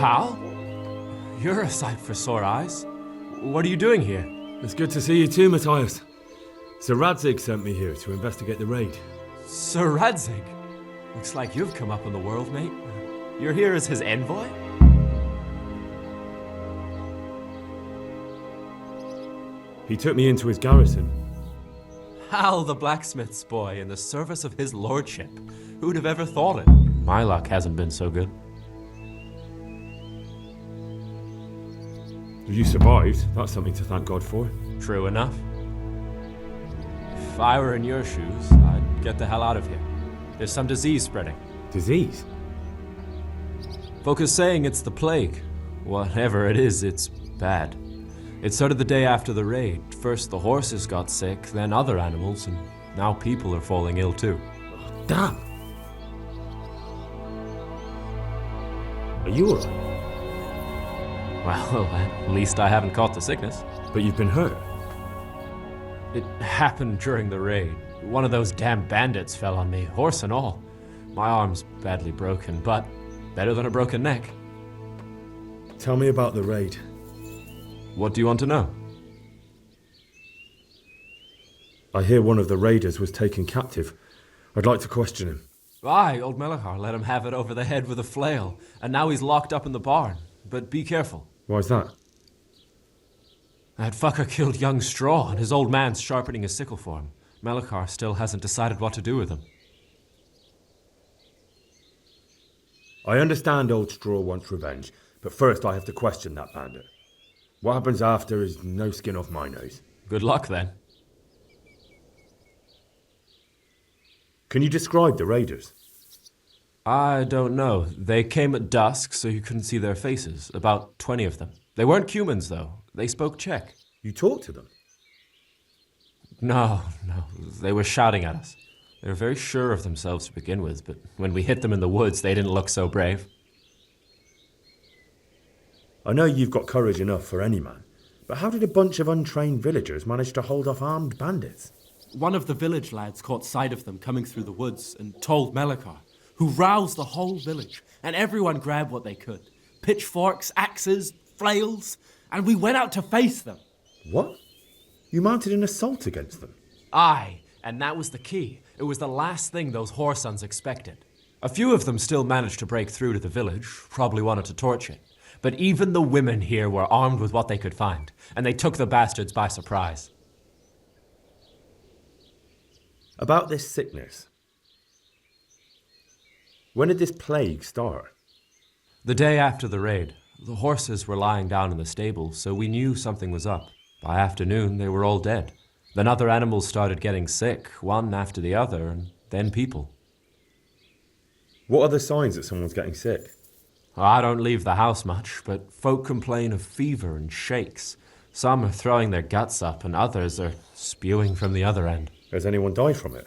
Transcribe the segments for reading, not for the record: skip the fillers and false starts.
pal? You're a sight for sore eyes. What are you doing here? It's good to see you too, Matthias. Sir Radzig sent me here to investigate the raid. Sir Radzig? Looks like you've come up in the world, mate. You're here as his envoy? He took me into his garrison. Hal the blacksmith's boy in the service of his lordship. Who'd have ever thought it? My luck hasn't been so good. You survived. That's something to thank God for. True enough. If I were in your shoes, I'd get the hell out of here. There's some disease spreading. Disease? Folk are saying it's the plague. Whatever it is, it's bad. It started the day after the raid. First the horses got sick, then other animals, and now people are falling ill too. Oh, damn! Are you alright? Well, at least I haven't caught the sickness. But you've been hurt? It happened during the raid. One of those damn bandits fell on me, horse and all. My arm's badly broken, but better than a broken neck. Tell me about the raid. What do you want to know? I hear one of the raiders was taken captive. I'd like to question him. Aye, old Melechar let him have it over the head with a flail, and now he's locked up in the barn. But be careful. Why's that? That fucker killed young Straw, and his old man's sharpening his sickle for him. Melechar still hasn't decided what to do with him. I understand old Straw wants revenge, but first I have to question that bandit. What happens after is no skin off my nose. Good luck, then. Can you describe the raiders? I don't know. They came at dusk, so you couldn't see their faces. About 20 of them. They weren't Cumans, though. They spoke Czech. You talked to them? No. They were shouting at us. They were very sure of themselves to begin with, but when we hit them in the woods, they didn't look so brave. I know you've got courage enough for any man, but how did a bunch of untrained villagers manage to hold off armed bandits? One of the village lads caught sight of them coming through the woods and told Melechar, who roused the whole village, and everyone grabbed what they could. Pitchforks, axes, flails, and we went out to face them. What? You mounted an assault against them? Aye, and that was the key. It was the last thing those whoresons expected. A few of them still managed to break through to the village, probably wanted to torch it. But even the women here were armed with what they could find, and they took the bastards by surprise. About this sickness. When did this plague start? The day after the raid. The horses were lying down in the stable, so we knew something was up. By afternoon, they were all dead. Then other animals started getting sick, one after the other, and then people. What are the signs that someone's getting sick? I don't leave the house much, but folk complain of fever and shakes. Some are throwing their guts up, and others are spewing from the other end. Has anyone died from it?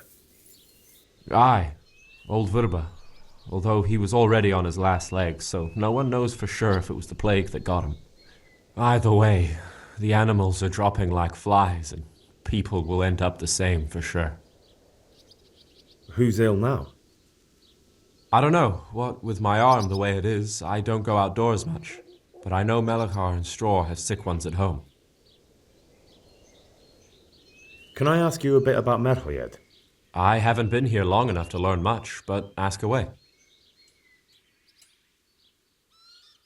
Aye, old Verba. Although he was already on his last legs, so no one knows for sure if it was the plague that got him. Either way, the animals are dropping like flies, and people will end up the same for sure. Who's ill now? I don't know. What with my arm the way it is, I don't go outdoors much. But I know Melechar and Straw have sick ones at home. Can I ask you a bit about Merho yet? I haven't been here long enough to learn much, but ask away.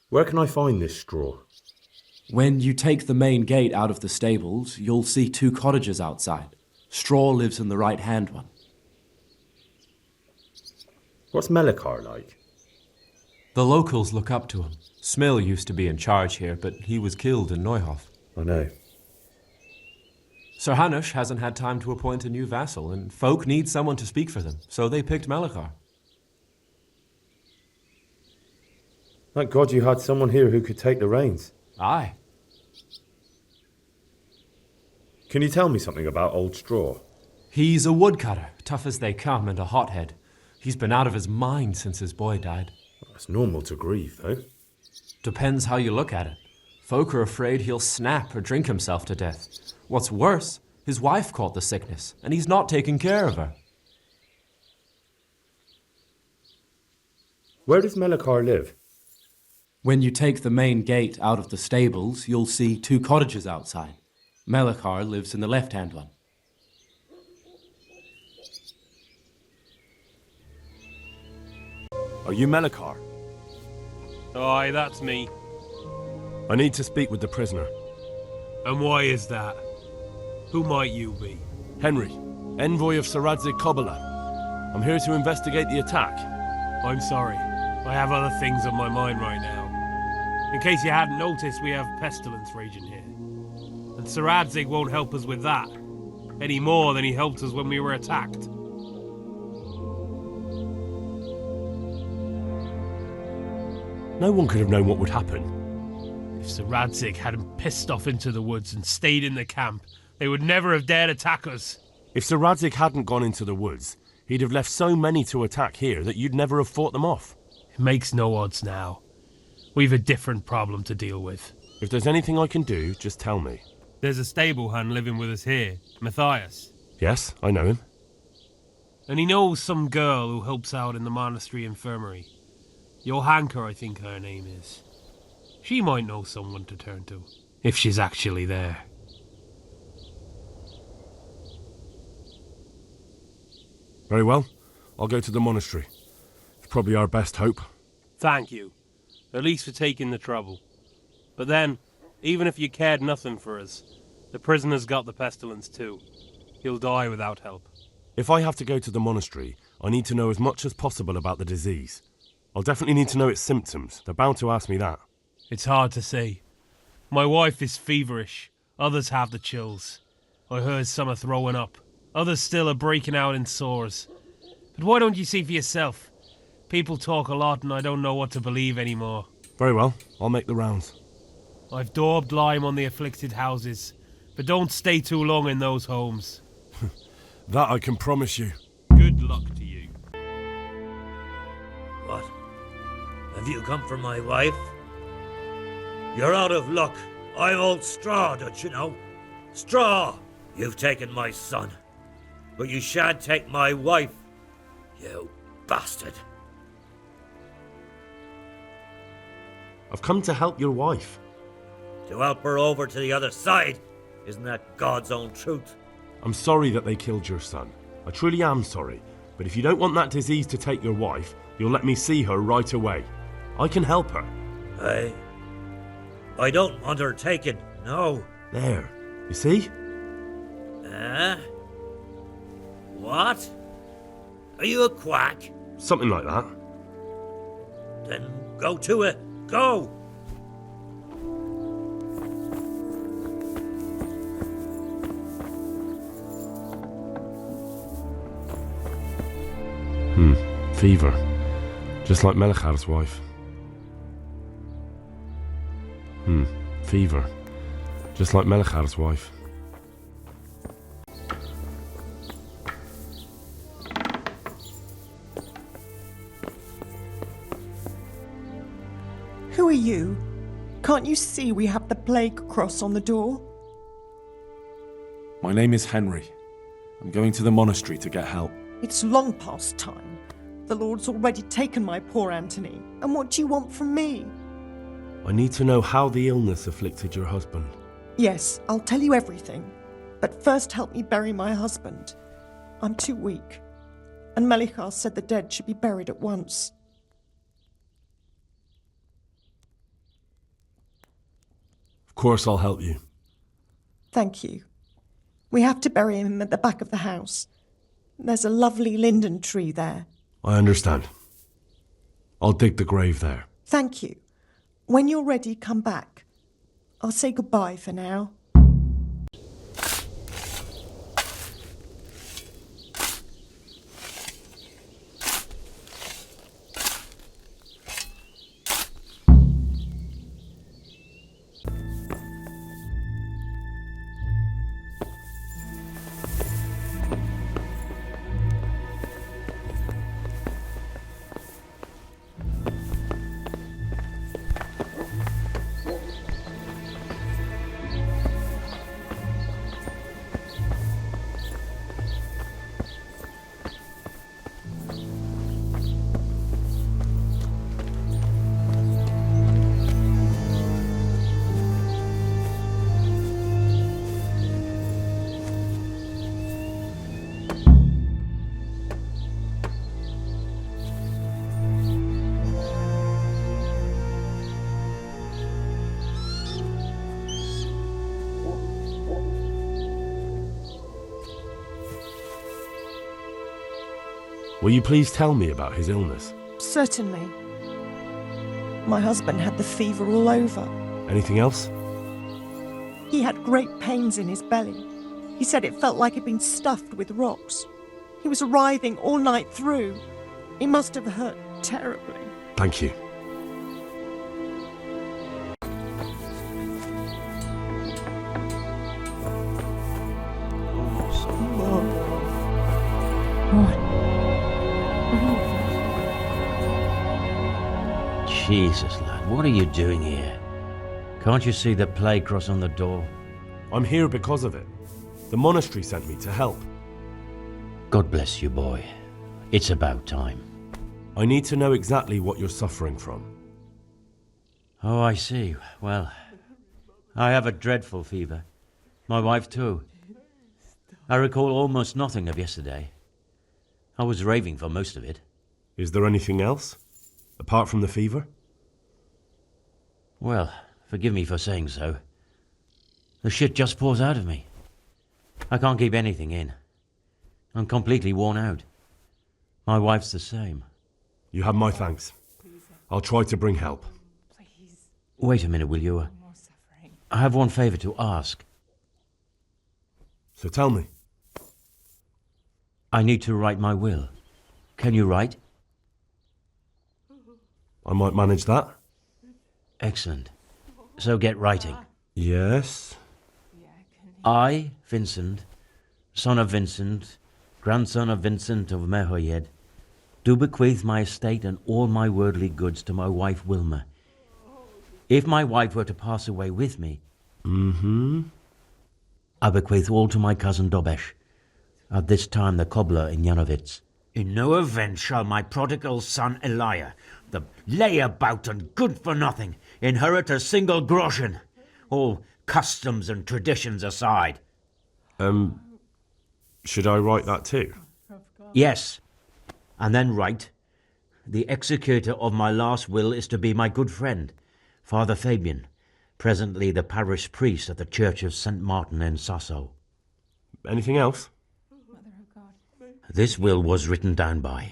Where can I find this Straw? When you take the main gate out of the stables, you'll see 2 cottages outside. Straw lives in the right-hand one. What's Melechar like? The locals look up to him. Smill used to be in charge here, but he was killed in Neuhof. I know. Sir Hanush hasn't had time to appoint a new vassal, and folk need someone to speak for them, so they picked Melechar. Thank God you had someone here who could take the reins. Aye. Can you tell me something about old Straw? He's a woodcutter, tough as they come, and a hothead. He's been out of his mind since his boy died. It's normal to grieve, though. Depends how you look at it. Folk are afraid he'll snap or drink himself to death. What's worse, his wife caught the sickness, and he's not taking care of her. Where does Melechar live? When you take the main gate out of the stables, you'll see 2 cottages outside. Melekar lives in the left-hand one. Are you Melekar? Aye, that's me. I need to speak with the prisoner. And why is that? Who might you be? Henry, envoy of Sir Radzig Kobyla. I'm here to investigate the attack. I'm sorry. I have other things on my mind right now. In case you hadn't noticed, we have pestilence raging here. And Sir Radzig won't help us with that. Any more than he helped us when we were attacked. No one could have known what would happen. If Sir Radzig hadn't pissed off into the woods and stayed in the camp, they would never have dared attack us. If Sir Radzig hadn't gone into the woods, he'd have left so many to attack here that you'd never have fought them off. It makes no odds now. We've a different problem to deal with. If there's anything I can do, just tell me. There's a stable hand living with us here, Matthias. Yes, I know him. And he knows some girl who helps out in the monastery infirmary. Johanka, I think her name is. She might know someone to turn to, if she's actually there. Very well. I'll go to the monastery. It's probably our best hope. Thank you. At least for taking the trouble. But then, even if you cared nothing for us, the prisoner's got the pestilence too. He'll die without help. If I have to go to the monastery, I need to know as much as possible about the disease. I'll definitely need to know its symptoms. They're bound to ask me that. It's hard to say. My wife is feverish. Others have the chills. I heard some are throwing up. Others still are breaking out in sores. But why don't you see for yourself? People talk a lot and I don't know what to believe anymore. Very well. I'll make the rounds. I've daubed lime on the afflicted houses, but don't stay too long in those homes. That I can promise you. Good luck to you. What? Have you come for my wife? You're out of luck. I'm old Straw, don't you know? Straw! You've taken my son. But you shan't take my wife. You bastard. I've come to help your wife. To help her over to the other side. Isn't that God's own truth? I'm sorry that they killed your son. I truly am sorry. But if you don't want that disease to take your wife, you'll let me see her right away. I can help her. I don't want her taken, no. There. You see? What? Are you a quack? Something like that. Then go to it. Go! Fever. Just like Melekar's wife. Fever. Just like Melekar's wife. Who are you? Can't you see we have the plague cross on the door? My name is Henry. I'm going to the monastery to get help. It's long past time. The Lord's already taken my poor Anthony. And what do you want from me? I need to know how the illness afflicted your husband. Yes, I'll tell you everything. But first help me bury my husband. I'm too weak. And Melekar said the dead should be buried at once. Of course I'll help you. Thank you. We have to bury him at the back of the house. There's a lovely linden tree there. I understand. I'll dig the grave there. Thank you. When you're ready, come back. I'll say goodbye for now. Will you please tell me about his illness? Certainly. My husband had the fever all over. Anything else? He had great pains in his belly. He said it felt like he'd been stuffed with rocks. He was writhing all night through. He must have hurt terribly. Thank you. Jesus, lad, what are you doing here? Can't you see the plague cross on the door? I'm here because of it. The monastery sent me to help. God bless you, boy. It's about time. I need to know exactly what you're suffering from. Oh, I see. Well, I have a dreadful fever. My wife too. I recall almost nothing of yesterday. I was raving for most of it. Is there anything else? Apart from the fever? Well, forgive me for saying so. The shit just pours out of me. I can't keep anything in. I'm completely worn out. My wife's the same. You have my thanks. I'll try to bring help. Wait a minute, will you? I have one favor to ask. So tell me. I need to write my will. Can you write? I might manage that. Excellent. So get writing. Yes. I, Vincent, son of Vincent, grandson of Vincent of Merhoyed, do bequeath my estate and all my worldly goods to my wife Wilma. If my wife were to pass away with me, I bequeath all to my cousin Dobesh, at this time the cobbler in Janovitz. In no event shall my prodigal son Elia, the layabout and good-for-nothing, inherit a single groschen, all customs and traditions aside. Should I write that too? Yes, and then write, the executor of my last will is to be my good friend, Father Fabian, presently the parish priest at the Church of St. Martin in Sasso. Anything else? This will was written down by...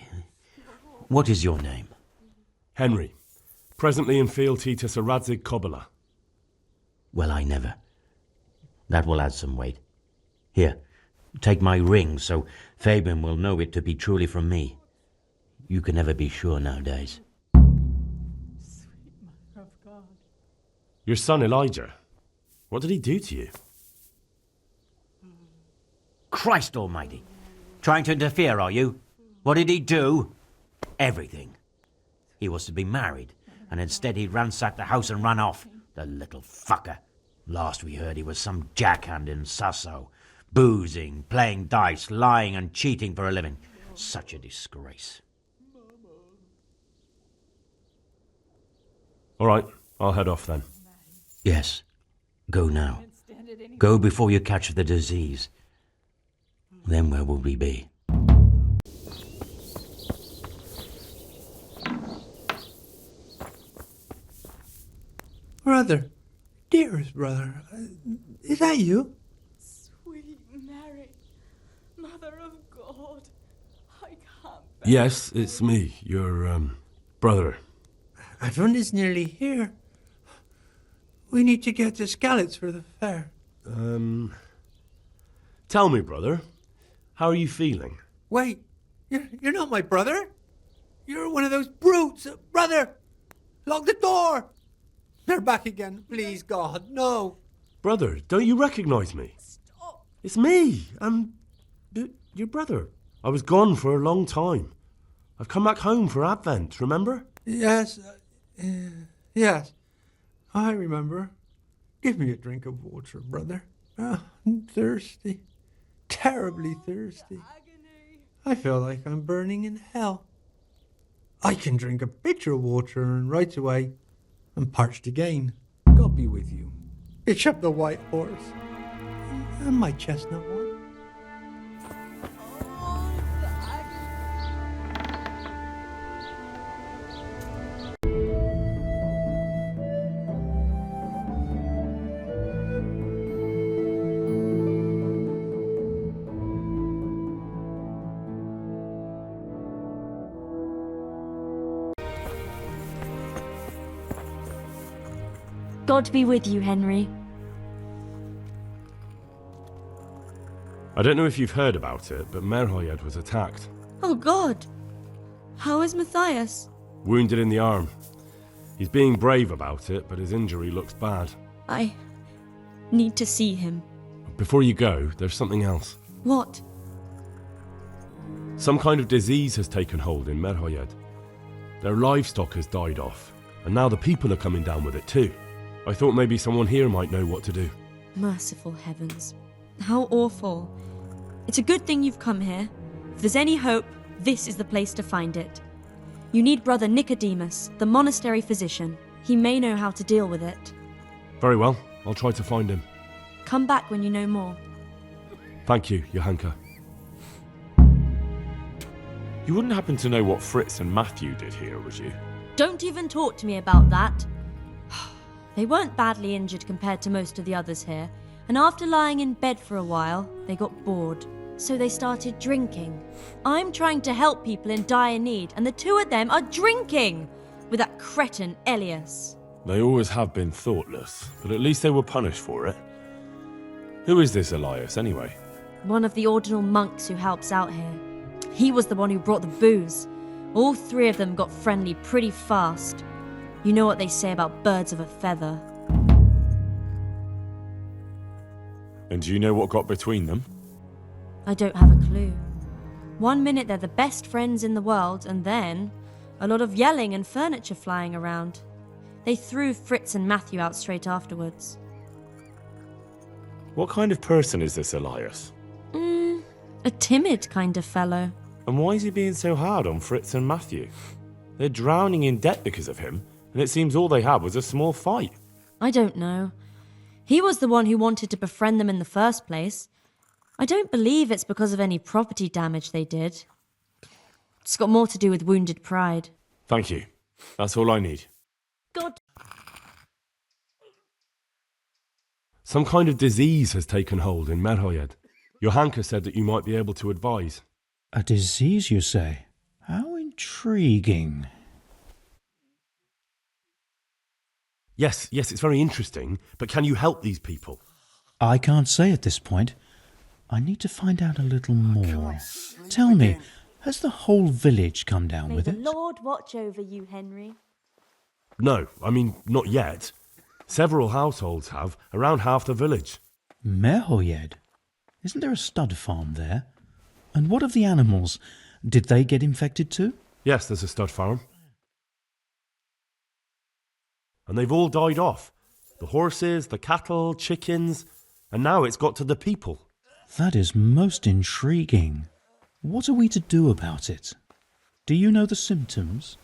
What is your name? Henry. Presently in fealty to Sir Radzig Kobyla. Well, I never. That will add some weight. Here, take my ring so Fabian will know it to be truly from me. You can never be sure nowadays. Your son Elijah. What did he do to you? Christ almighty! Trying to interfere, are you? What did he do? Everything. He was to be married, and instead he ransacked the house and ran off. The little fucker. Last we heard he was some jackhand in Sasso. Boozing, playing dice, lying and cheating for a living. Such a disgrace. All right, I'll head off then. Yes. Go now. Go before you catch the disease. Then where will we be? Brother, dearest brother, is that you? Sweet Mary, Mother of God, I can't bear. Yes, it's me, your, brother. Everyone is nearly here. We need to get to Skalitz for the fair. Tell me, brother, how are you feeling? Wait, you're not my brother? You're one of those brutes! Brother! Lock the door! They're back again. Please, God, no. Brother, don't you recognize me? Stop. It's me. I'm your brother. I was gone for a long time. I've come back home for Advent, remember? Yes, yes. I remember. Give me a drink of water, brother. I'm thirsty. Terribly thirsty. Agony. I feel like I'm burning in hell. I can drink a pitcher of water and right away I'm parched again. God be with you. Bishop the White Horse. And my chestnut one. Oh, the agony. God be with you, Henry. I don't know if you've heard about it, but Merhoyed was attacked. Oh God! How is Matthias? Wounded in the arm. He's being brave about it, but his injury looks bad. I need to see him. Before you go, there's something else. What? Some kind of disease has taken hold in Merhoyed. Their livestock has died off, and now the people are coming down with it too. I thought maybe someone here might know what to do. Merciful heavens. How awful. It's a good thing you've come here. If there's any hope, this is the place to find it. You need Brother Nicodemus, the monastery physician. He may know how to deal with it. Very well, I'll try to find him. Come back when you know more. Thank you, Johanka. You wouldn't happen to know what Fritz and Matthew did here, would you? Don't even talk to me about that. They weren't badly injured compared to most of the others here, and after lying in bed for a while, they got bored. So they started drinking. I'm trying to help people in dire need, and the two of them are drinking with that cretin Elias. They always have been thoughtless, but at least they were punished for it. Who is this Elias, anyway? One of the ordinal monks who helps out here. He was the one who brought the booze. All three of them got friendly pretty fast. You know what they say about birds of a feather. And do you know what got between them? I don't have a clue. One minute they're the best friends in the world, and then a lot of yelling and furniture flying around. They threw Fritz and Matthew out straight afterwards. What kind of person is this Elias? A timid kind of fellow. And why is he being so hard on Fritz and Matthew? They're drowning in debt because of him, and it seems all they had was a small fight. I don't know. He was the one who wanted to befriend them in the first place. I don't believe it's because of any property damage they did. It's got more to do with wounded pride. Thank you. That's all I need. God. Some kind of disease has taken hold in Merhoyed. Johanka said that you might be able to advise. A disease, you say? How intriguing. Yes, it's very interesting, but can you help these people? I can't say at this point. I need to find out a little more. Tell me, has the whole village come down with it? May the Lord watch over you, Henry. No, I mean, not yet. Several households have, around half the village. Merhoyed? Isn't there a stud farm there? And what of the animals? Did they get infected too? Yes, there's a stud farm. And they've all died off. The horses, the cattle, chickens, and now it's got to the people. That is most intriguing. What are we to do about it? Do you know the symptoms?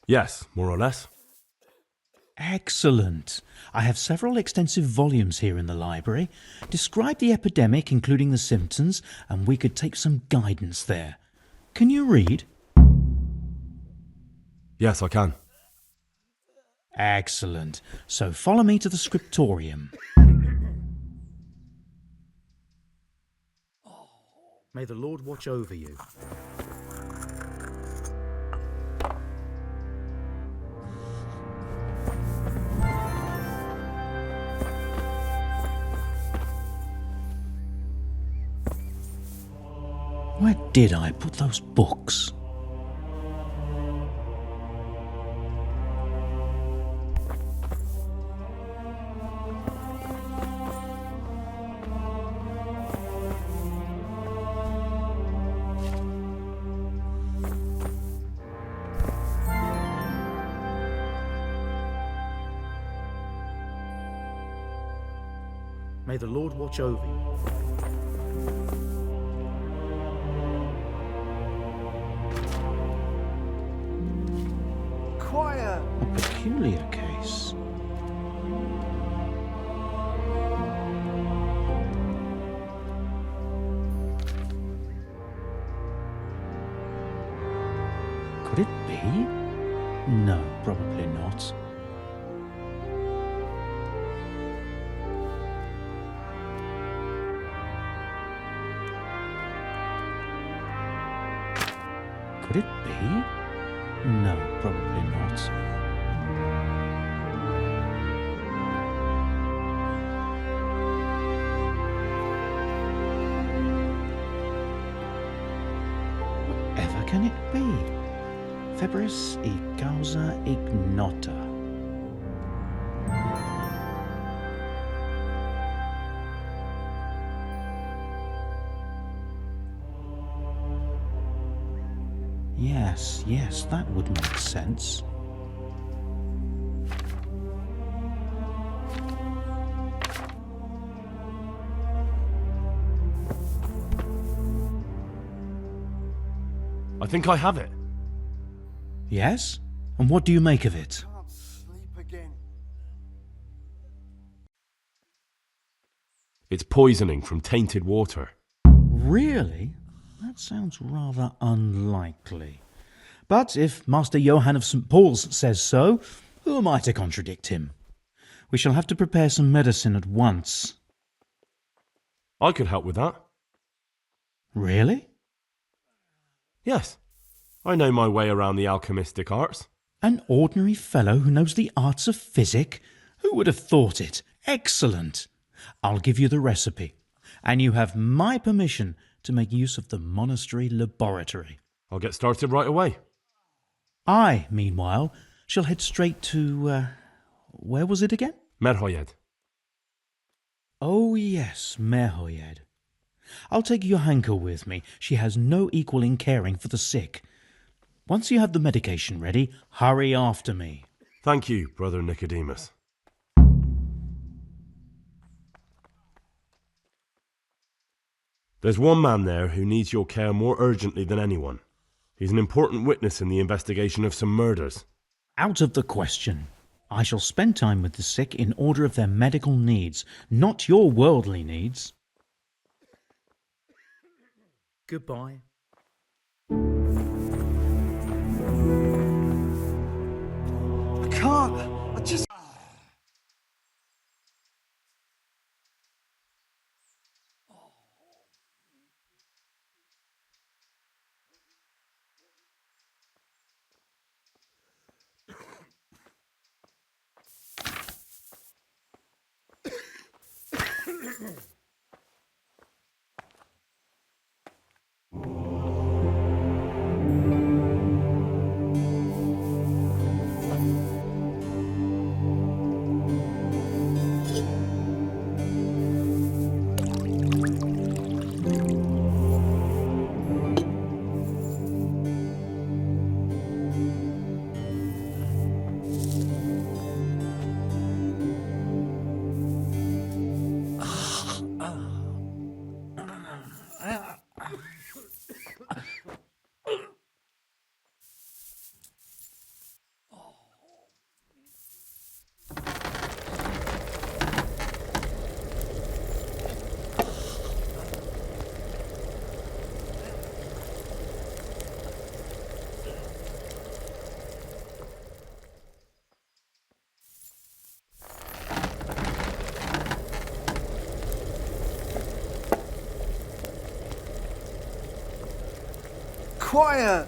Yes, more or less. Excellent. I have several extensive volumes here in the library. Describe the epidemic, including the symptoms, and we could take some guidance there. Can you read? Yes, I can. Excellent. So follow me to the scriptorium. May the Lord watch over you. Where did I put those books? May the Lord watch over you. Quiet! A peculiar case. Could it be? No, probably not. Could it be? No, probably not. Whatever can it be? Febris e causa ignota. Yes, that would make sense. I think I have it. Yes? And what do you make of it? Can't sleep again. It's poisoning from tainted water. Really? That sounds rather unlikely. But if Master Johann of St. Paul's says so, who am I to contradict him? We shall have to prepare some medicine at once. I could help with that. Really? Yes. I know my way around the alchemistic arts. An ordinary fellow who knows the arts of physic? Who would have thought it? Excellent. I'll give you the recipe, and you have my permission to make use of the monastery laboratory. I'll get started right away. I, meanwhile, shall head straight to, where was it again? Merhoyed. Oh yes, Merhoyed. I'll take Johanka with me. She has no equal in caring for the sick. Once you have the medication ready, hurry after me. Thank you, Brother Nicodemus. There's one man there who needs your care more urgently than anyone. He's an important witness in the investigation of some murders. Out of the question. I shall spend time with the sick in order of their medical needs, not your worldly needs. Goodbye. I can't. I just. Quiet!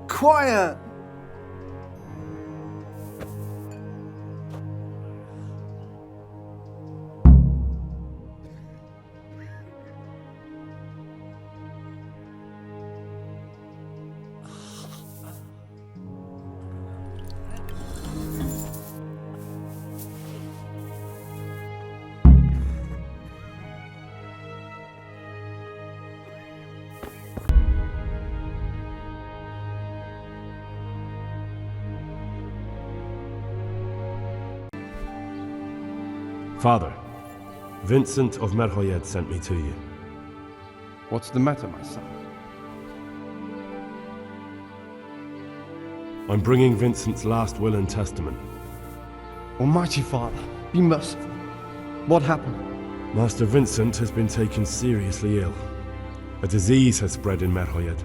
Quiet! Father, Vincent of Merhoyed sent me to you. What's the matter, my son? I'm bringing Vincent's last will and testament. Almighty Father, be merciful. What happened? Master Vincent has been taken seriously ill. A disease has spread in Merhoyed.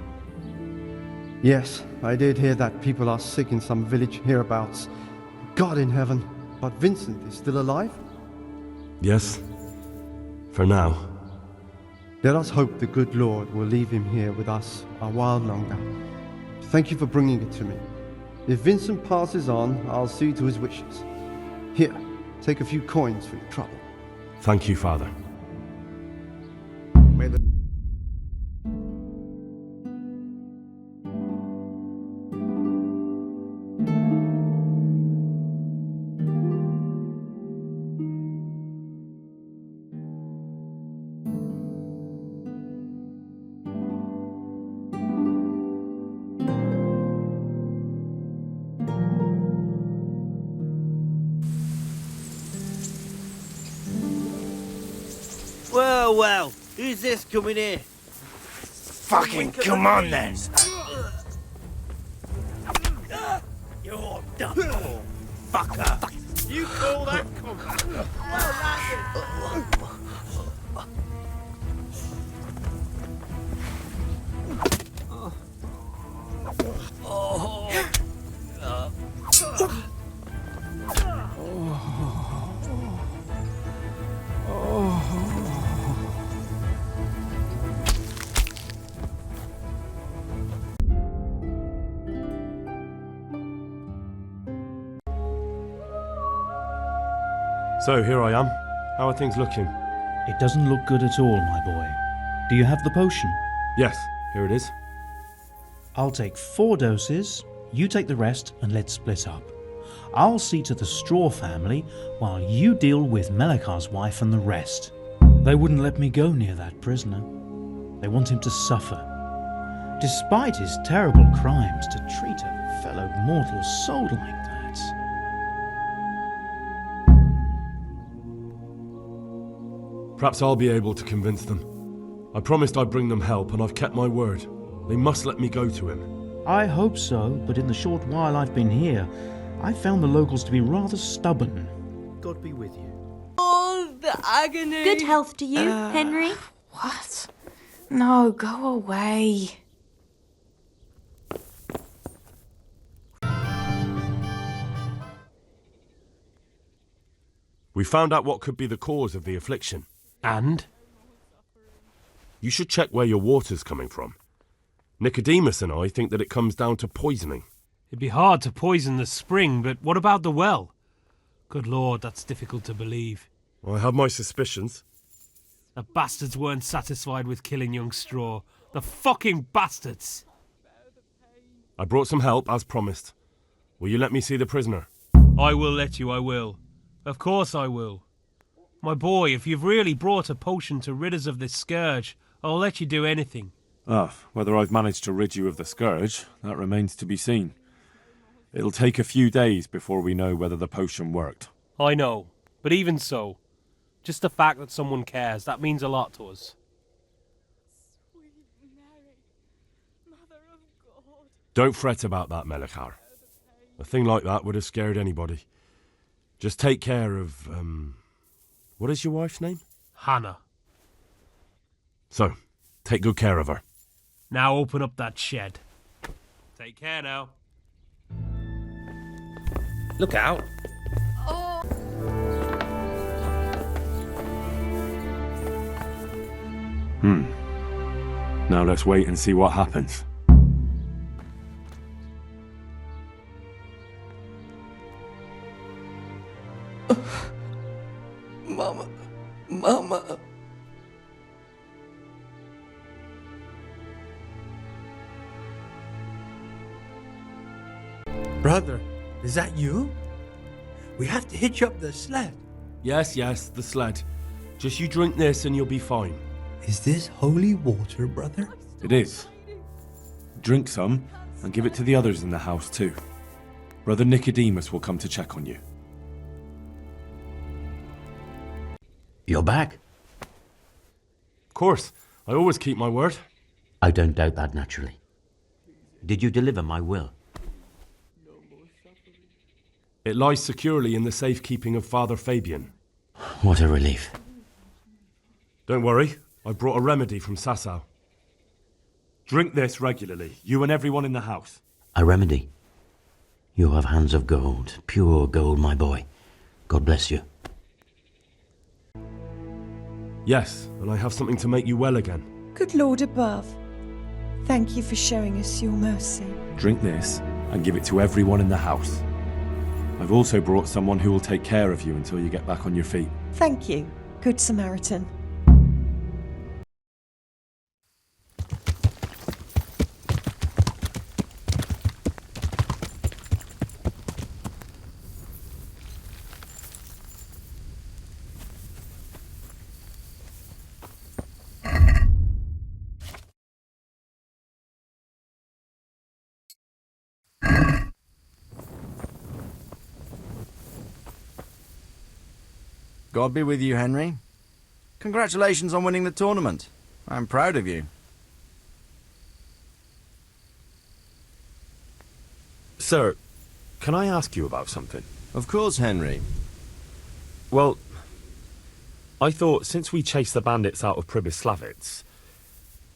Yes, I did hear that people are sick in some village hereabouts. God in heaven, but Vincent is still alive? Yes, for now. Let us hope the good Lord will leave him here with us a while longer. Thank you for bringing it to me. If Vincent passes on, I'll see to his wishes. Here, take a few coins for your trouble. Thank you, Father. May the Well, who's this coming here? Fucking come on then! You're done for, fucker! You call that combat? So, here I am. How are things looking? It doesn't look good at all, my boy. Do you have the potion? Yes, here it is. I'll take 4 doses, you take the rest, and let's split up. I'll see to the Straw family, while you deal with Melikar's wife and the rest. They wouldn't let me go near that prisoner. They want him to suffer. Despite his terrible crimes, to treat a fellow mortal soul like that. Perhaps I'll be able to convince them. I promised I'd bring them help, and I've kept my word. They must let me go to him. I hope so, but in the short while I've been here, I've found the locals to be rather stubborn. God be with you. Oh, the agony! Good health to you, Henry. What? No, go away. We found out what could be the cause of the affliction. And? You should check where your water's coming from. Nicodemus and I think that it comes down to poisoning. It'd be hard to poison the spring, but what about the well? Good Lord, that's difficult to believe. I have my suspicions. The bastards weren't satisfied with killing young Straw. The fucking bastards! I brought some help, as promised. Will you let me see the prisoner? I will let you, I will. Of course I will. My boy, if you've really brought a potion to rid us of this scourge, I'll let you do anything. Whether I've managed to rid you of the scourge, that remains to be seen. It'll take a few days before we know whether the potion worked. I know, but even so, just the fact that someone cares, that means a lot to us. Don't fret about that, Melikar. A thing like that would have scared anybody. Just take care of, what is your wife's name? Hannah. So, take good care of her. Now open up that shed. Take care now. Look out! Now let's wait and see what happens. Mama. Brother, is that you? We have to hitch up the sled. Yes, the sled. Just you drink this and you'll be fine. Is this holy water, brother? It is. Drink some, and give it to the others in the house too. Brother Nicodemus will come to check on you. You're back? Of course. I always keep my word. I don't doubt that, naturally. Did you deliver my will? It lies securely in the safekeeping of Father Fabian. What a relief. Don't worry, I brought a remedy from Sasau. Drink this regularly, you and everyone in the house. A remedy? You have hands of gold, pure gold, my boy. God bless you. Yes, and I have something to make you well again. Good Lord above, thank you for showing us your mercy. Drink this and give it to everyone in the house. I've also brought someone who will take care of you until you get back on your feet. Thank you, Good Samaritan. God be with you, Henry. Congratulations on winning the tournament. I'm proud of you. Sir, can I ask you about something? Of course, Henry. Well, I thought since we chased the bandits out of Przemysławiec,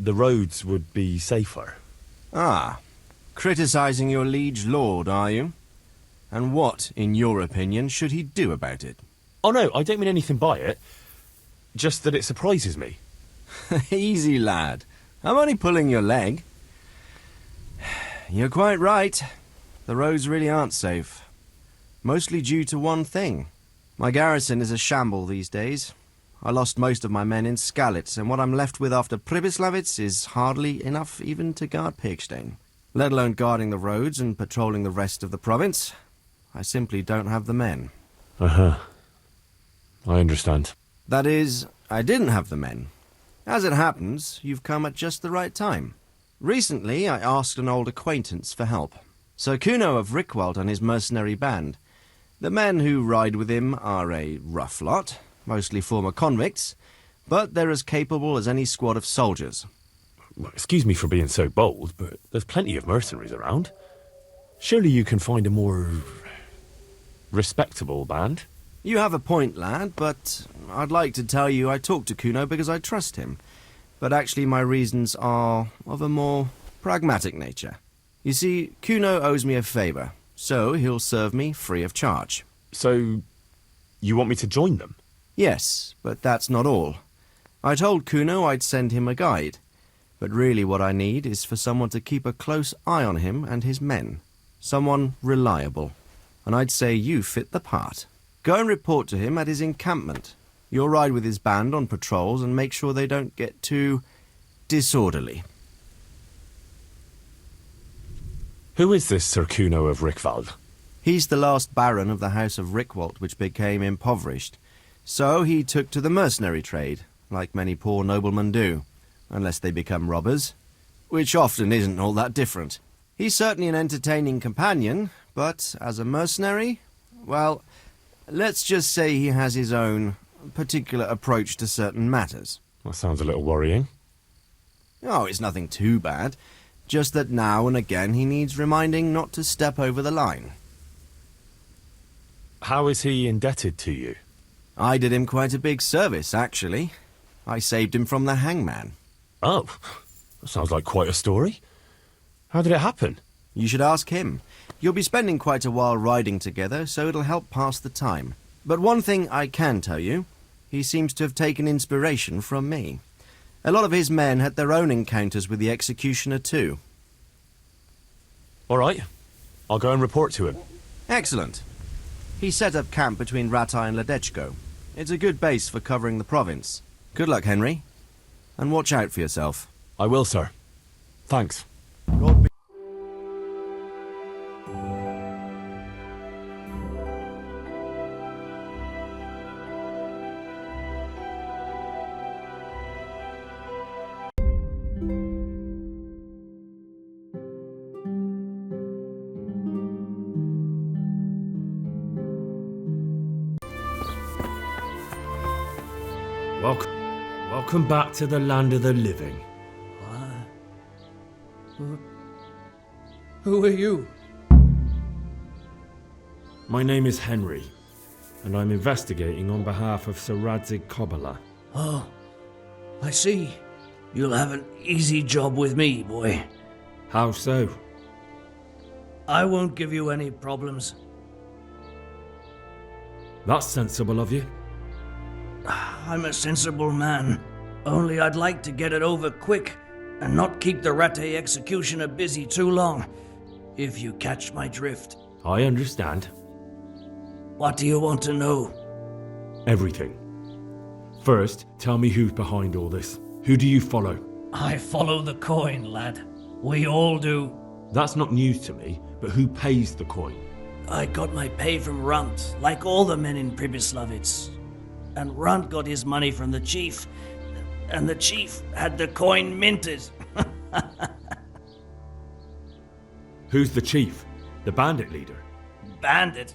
the roads would be safer. Ah, criticizing your liege lord, are you? And what, in your opinion, should he do about it? Oh no, I don't mean anything by it. Just that it surprises me. Easy, lad. I'm only pulling your leg. You're quite right. The roads really aren't safe. Mostly due to one thing. My garrison is a shamble these days. I lost most of my men in Skalitz, and what I'm left with after Przemysławiec is hardly enough even to guard Pigstein. Let alone guarding the roads and patrolling the rest of the province. I simply don't have the men. Uh-huh. I understand. That is, I didn't have the men. As it happens, you've come at just the right time. Recently, I asked an old acquaintance for help. Sir Kuno of Rickwald and his mercenary band. The men who ride with him are a rough lot, mostly former convicts, but they're as capable as any squad of soldiers. Well, excuse me for being so bold, but there's plenty of mercenaries around. Surely you can find a more respectable band? You have a point, lad, but I'd like to tell you I talked to Kuno because I trust him. But actually my reasons are of a more pragmatic nature. You see, Kuno owes me a favour, so he'll serve me free of charge. So, you want me to join them? Yes, but that's not all. I told Kuno I'd send him a guide, but really what I need is for someone to keep a close eye on him and his men. Someone reliable. And I'd say you fit the part. Go and report to him at his encampment. You'll ride with his band on patrols and make sure they don't get too disorderly. Who is this Sir Kuno of Rickwald? He's the last baron of the House of Rickwald, which became impoverished. So he took to the mercenary trade, like many poor noblemen do, unless they become robbers, which often isn't all that different. He's certainly an entertaining companion, but as a mercenary, well, let's just say he has his own particular approach to certain matters. That sounds a little worrying. Oh, it's nothing too bad. Just that now and again he needs reminding not to step over the line. How is he indebted to you? I did him quite a big service, actually. I saved him from the hangman. Oh, that sounds like quite a story. How did it happen? You should ask him. You'll be spending quite a while riding together, so it'll help pass the time. But one thing I can tell you, he seems to have taken inspiration from me. A lot of his men had their own encounters with the executioner too. All right, I'll go and report to him. Excellent. He set up camp between Rataj and Ladeczko. It's a good base for covering the province. Good luck, Henry. And watch out for yourself. I will, sir. Thanks. God be Welcome back to the land of the living. Who are you? My name is Henry, and I'm investigating on behalf of Sir Radzig Kobyla. Oh, I see. You'll have an easy job with me, boy. How so? I won't give you any problems. That's sensible of you. I'm a sensible man. Only I'd like to get it over quick and not keep the Ratte executioner busy too long, if you catch my drift. I understand. What do you want to know? Everything. First, tell me who's behind all this. Who do you follow? I follow the coin, lad. We all do. That's not news to me, but who pays the coin? I got my pay from Runt, like all the men in Pribyslavitz. And Runt got his money from the chief, and the chief had the coin minted. Who's the chief? The bandit leader? Bandit?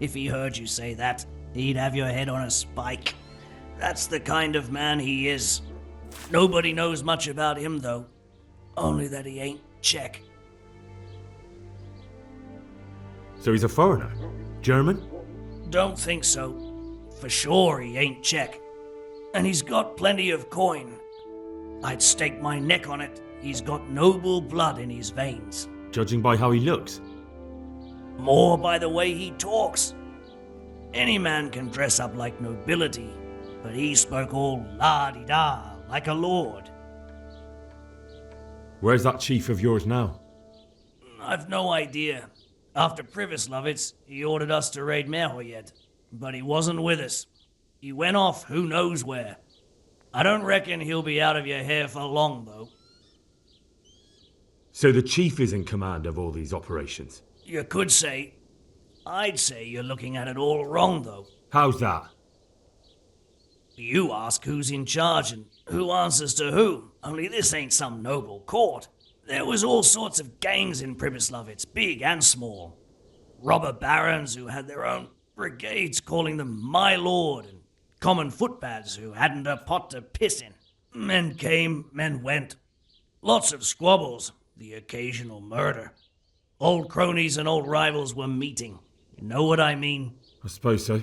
If he heard you say that, he'd have your head on a spike. That's the kind of man he is. Nobody knows much about him, though. Only that he ain't Czech. So he's a foreigner? German? Don't think so. For sure he ain't Czech. And he's got plenty of coin. I'd stake my neck on it. He's got noble blood in his veins. Judging by how he looks? More by the way he talks. Any man can dress up like nobility, but he spoke all la-di-da, like a lord. Where's that chief of yours now? I've no idea. After Pribyslavitz, he ordered us to raid Merhoyed, but he wasn't with us. He went off who knows where. I don't reckon he'll be out of your hair for long, though. So the chief is in command of all these operations? You could say. I'd say you're looking at it all wrong, though. How's that? You ask who's in charge and who answers to who, only this ain't some noble court. There was all sorts of gangs in Pribyslavitz, big and small. Robber barons who had their own brigades calling them my lord, and common footpads who hadn't a pot to piss in. Men came, men went. Lots of squabbles, the occasional murder. Old cronies and old rivals were meeting. You know what I mean? I suppose so.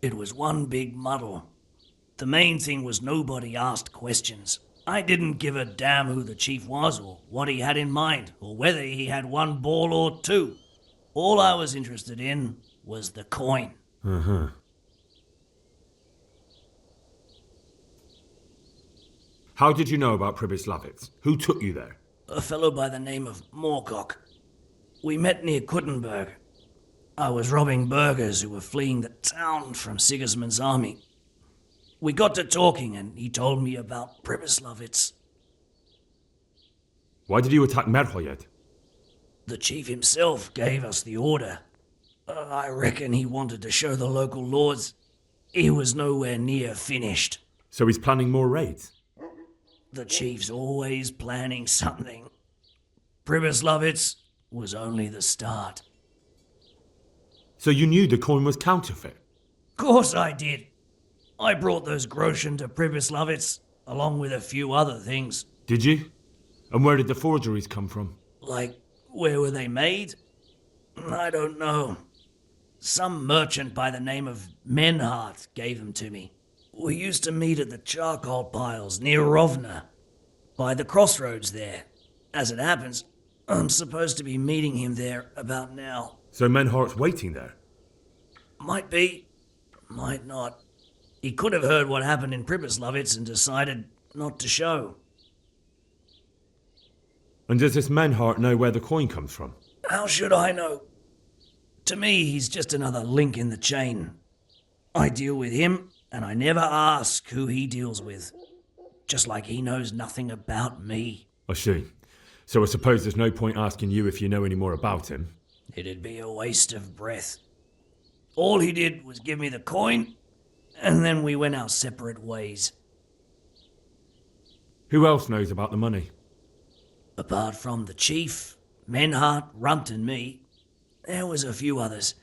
It was one big muddle. The main thing was nobody asked questions. I didn't give a damn who the chief was, or what he had in mind, or whether he had one ball or two. All I was interested in was the coin. Uh-huh. How did you know about Pribyslavitz? Who took you there? A fellow by the name of Moorcock. We met near Kuttenberg. I was robbing burghers who were fleeing the town from Sigismund's army. We got to talking and he told me about Pribyslavitz. Why did you attack Merhoyed? The chief himself gave us the order. I reckon he wanted to show the local lords he was nowhere near finished. So he's planning more raids? The chief's always planning something. Pribyslavitz was only the start. So you knew the coin was counterfeit? Course I did. I brought those groschen to Pribyslavitz, along with a few other things. Did you? And where did the forgeries come from? Like, where were they made? I don't know. Some merchant by the name of Menhart gave them to me. We used to meet at the charcoal piles near Rovna, by the crossroads there. As it happens, I'm supposed to be meeting him there about now. So Menhart's waiting there? Might be, might not. He could have heard what happened in Pribyslavitz and decided not to show. And does this Menhart know where the coin comes from? How should I know? To me, he's just another link in the chain. I deal with him, and I never ask who he deals with. Just like he knows nothing about me. I see. So I suppose there's no point asking you if you know any more about him. It'd be a waste of breath. All he did was give me the coin, and then we went our separate ways. Who else knows about the money? Apart from the chief, Menhart, Runt and me, there was a few others.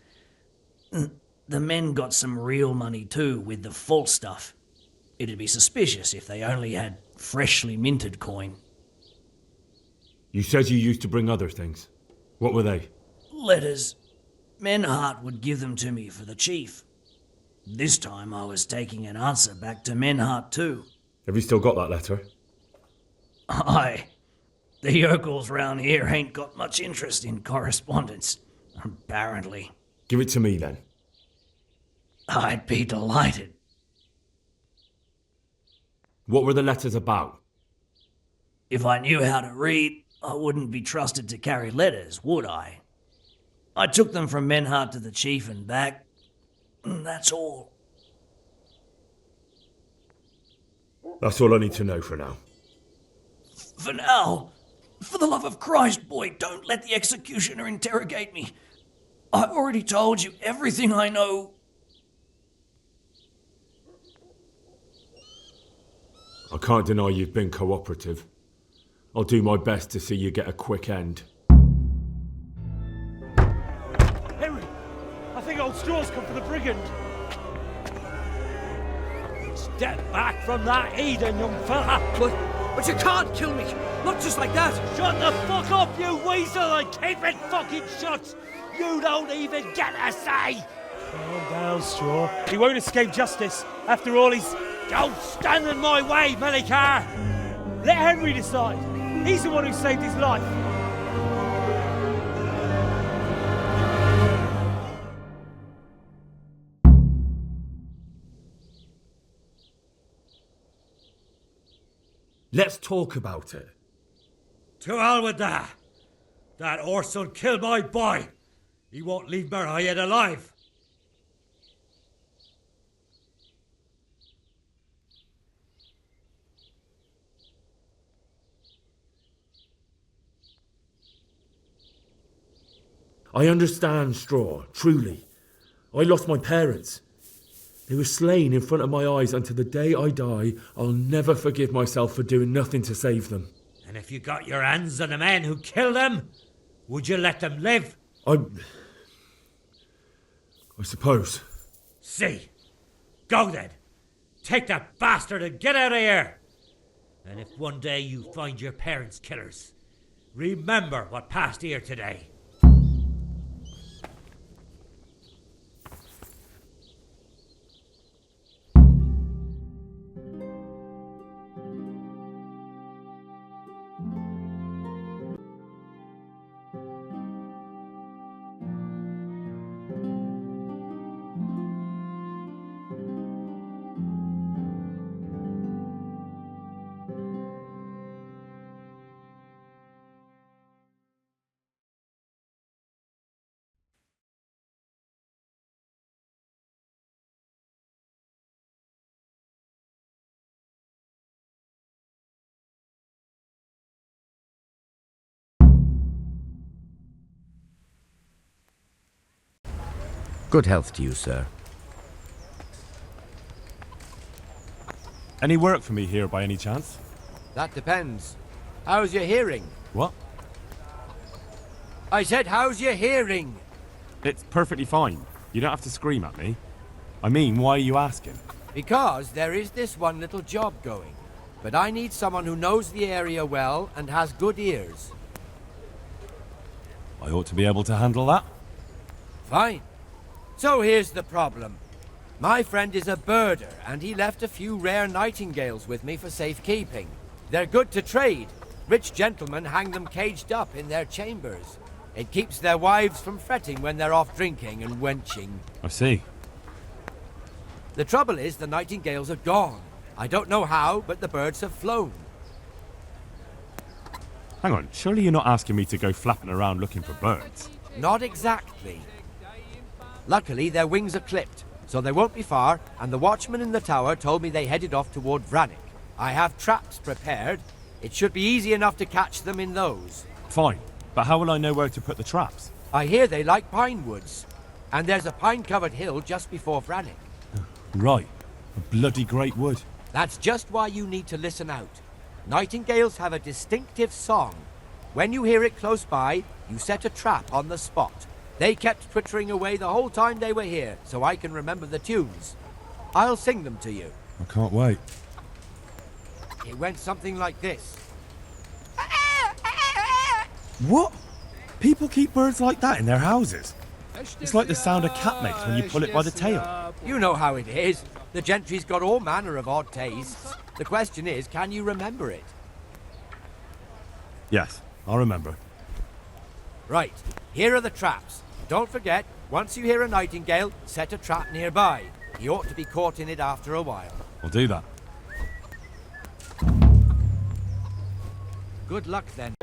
The men got some real money too, with the false stuff. It'd be suspicious if they only had freshly minted coin. You said you used to bring other things. What were they? Letters, Menhart would give them to me for the chief. This time I was taking an answer back to Menhart too. Have you still got that letter? Aye. The yokels round here ain't got much interest in correspondence, apparently. Give it to me then. I'd be delighted. What were the letters about? If I knew how to read, I wouldn't be trusted to carry letters, would I? I took them from Menhart to the chief and back. That's all. That's all I need to know for now. For now, for the love of Christ, boy, don't let the executioner interrogate me. I've already told you everything I know. I can't deny you've been cooperative. I'll do my best to see you get a quick end. Henry, I think old Straw's come for the brigand. Step back from that Eden, young fella. But you can't kill me. Not just like that. Shut the fuck up, you weasel, and keep it fucking shut. You don't even get a say. Calm down, Straw. He won't escape justice. After all, he's... Don't stand in my way, Melikar. Let Henry decide. He's the one who saved his life. Let's talk about it. To hell with that. That Orson killed my boy. He won't leave Merhayed alive. I understand, Straw, truly. I lost my parents. They were slain in front of my eyes, and to the day I die, I'll never forgive myself for doing nothing to save them. And if you got your hands on the men who killed them, would you let them live? I suppose. See. Go then. Take that bastard and get out of here. And if one day you find your parents' killers, remember what passed here today. Good health to you, sir. Any work for me here by any chance? That depends. How's your hearing? What? I said, how's your hearing? It's perfectly fine. You don't have to scream at me. I mean, why are you asking? Because there is this one little job going. But I need someone who knows the area well and has good ears. I ought to be able to handle that. Fine. So here's the problem. My friend is a birder, and he left a few rare nightingales with me for safekeeping. They're good to trade. Rich gentlemen hang them caged up in their chambers. It keeps their wives from fretting when they're off drinking and wenching. I see. The trouble is the nightingales are gone. I don't know how, but the birds have flown. Hang on, surely you're not asking me to go flapping around looking for birds? Not exactly. Luckily, their wings are clipped, so they won't be far, and the watchman in the tower told me they headed off toward Vranik. I have traps prepared. It should be easy enough to catch them in those. Fine, but how will I know where to put the traps? I hear they like pine woods, and there's a pine-covered hill just before Vranik. Right, a bloody great wood. That's just why you need to listen out. Nightingales have a distinctive song. When you hear it close by, you set a trap on the spot. They kept twittering away the whole time they were here, so I can remember the tunes. I'll sing them to you. I can't wait. It went something like this. What? People keep birds like that in their houses? It's like the sound a cat makes when you pull it by the tail. You know how it is. The gentry's got all manner of odd tastes. The question is, can you remember it? Yes, I'll remember. Right, here are the traps. Don't forget, once you hear a nightingale, set a trap nearby. He ought to be caught in it after a while. I'll do that. Good luck then.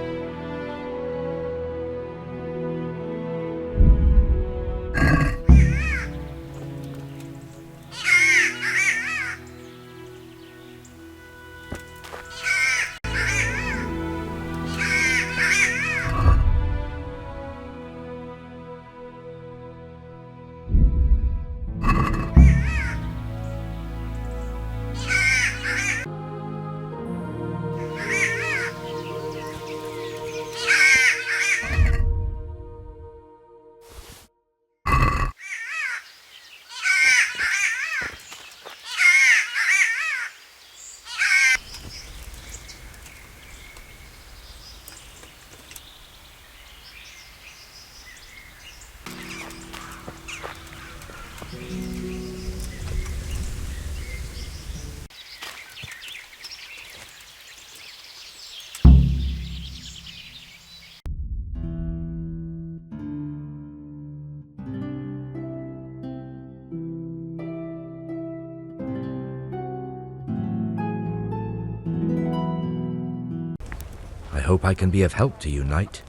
I hope I can be of help to you, knight.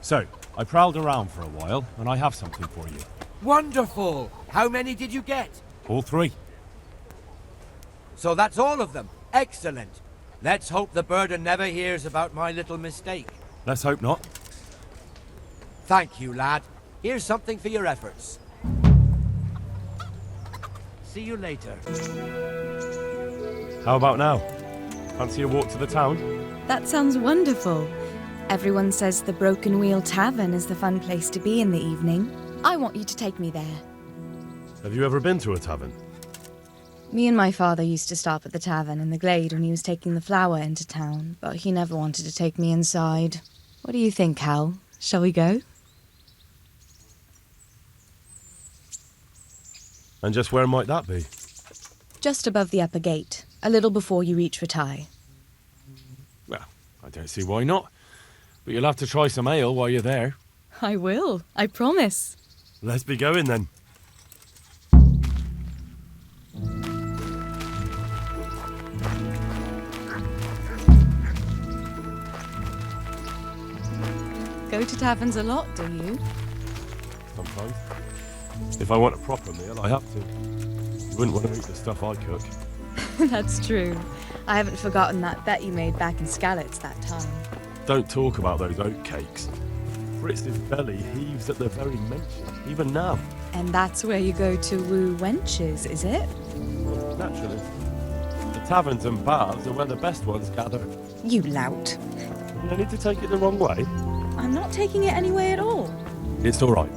So, I prowled around for a while, and I have something for you. Wonderful! How many did you get? All 3. So that's all of them. Excellent. Let's hope the burden never hears about my little mistake. Let's hope not. Thank you, lad. Here's something for your efforts. See you later. How about now? Fancy a walk to the town? That sounds wonderful. Everyone says the Broken Wheel Tavern is the fun place to be in the evening. I want you to take me there. Have you ever been to a tavern? Me and my father used to stop at the tavern in the glade when he was taking the flour into town, but he never wanted to take me inside. What do you think, Hal? Shall we go? And just where might that be? Just above the upper gate, a little before you reach Ratai. Well, I don't see why not. But you'll have to try some ale while you're there. I will, I promise. Let's be going then. Go to taverns a lot, do you? Sometimes. If I want a proper meal, I have to. You wouldn't want to eat the stuff I cook. That's true. I haven't forgotten that bet you made back in Skalitz that time. Don't talk about those oat cakes. Fritz's belly heaves at the very mention, even now. And that's where you go to woo wenches, is it? Naturally. The taverns and bars are where the best ones gather. You lout. No need to take it the wrong way. I'm not taking it any way at all. It's all right.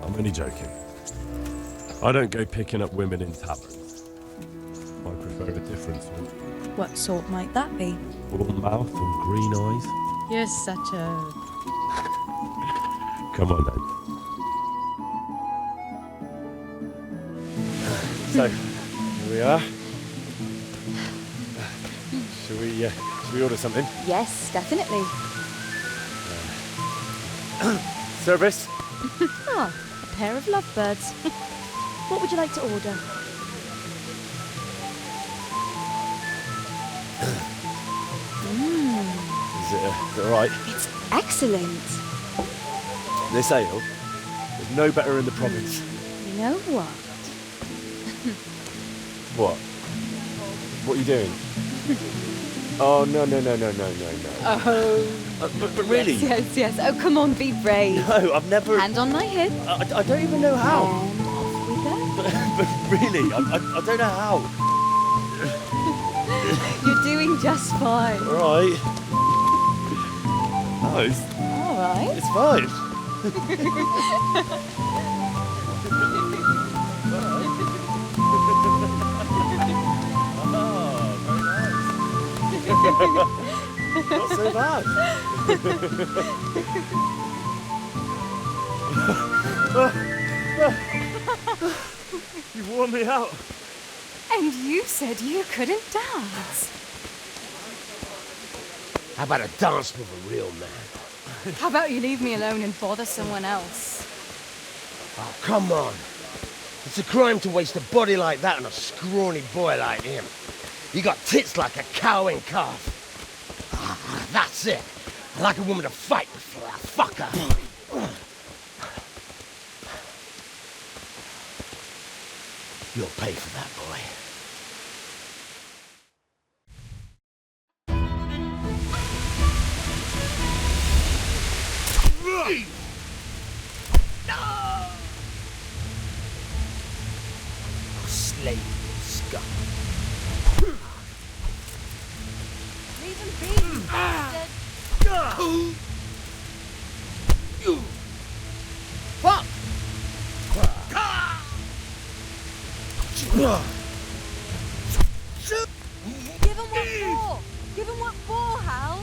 I'm only joking. I don't go picking up women in taverns. I prefer a different sort. What sort might that be? Warm mouth and green eyes. You're such a... Come on then. So, here we are. Shall we order something? Yes, definitely. Service? Ah, a pair of lovebirds. What would you like to order? Is it all right? It's excellent. This ale, there's no better in the province. You know what? What? What are you doing? Oh, no. Oh. But really? Yes. Oh, come on, be brave. No, I've never... Hand on my hip. I don't even know how. And off we go. But really, I don't know how. You're doing just fine. All right. No, All right. it's fine. Not so bad. You wore me out. And you said you couldn't dance. How about a dance with a real man? How about you leave me alone and bother someone else? Oh, come on. It's a crime to waste a body like that on a scrawny boy like him. You got tits like a cow in calf. Ah, that's it. I like a woman to fight before I fuck her. You'll pay for that, boy. Slave scum. Leave him be, you bastard. Fuck! Give him what for? Give him what for, Hal?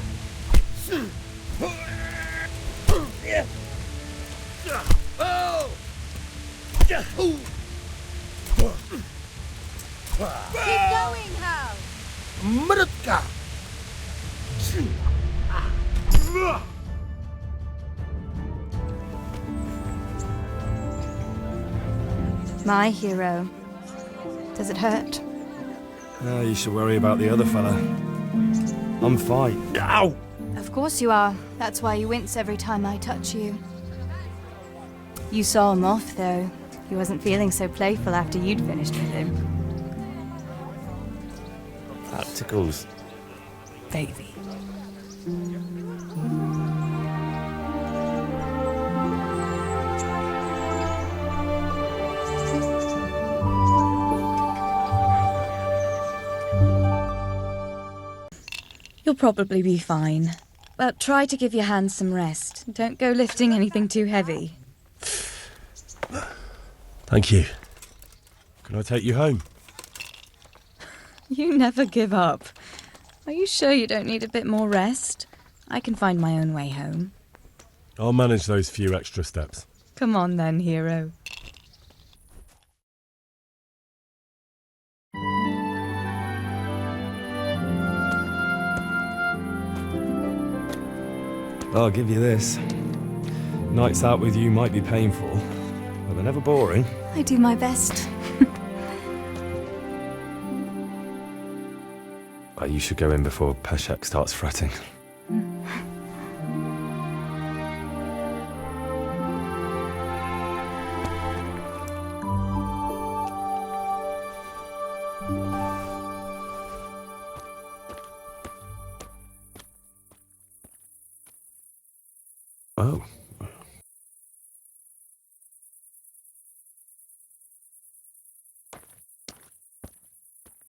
Oh! Keep going, Hal. Mrtka! My hero. Does it hurt? You should worry about the other fella. I'm fine. Ow! Of course you are. That's why you wince every time I touch you. You saw him off, though. He wasn't feeling so playful after you'd finished with him. That tickles. Baby. You'll probably be fine. But try to give your hands some rest. Don't go lifting anything too heavy. Thank you. Can I take you home? You never give up. Are you sure you don't need a bit more rest? I can find my own way home. I'll manage those few extra steps. Come on then, hero. I'll give you this. Nights out with you might be painful, but they're never boring. I do my best. You should go in before Peshek starts fretting. Oh.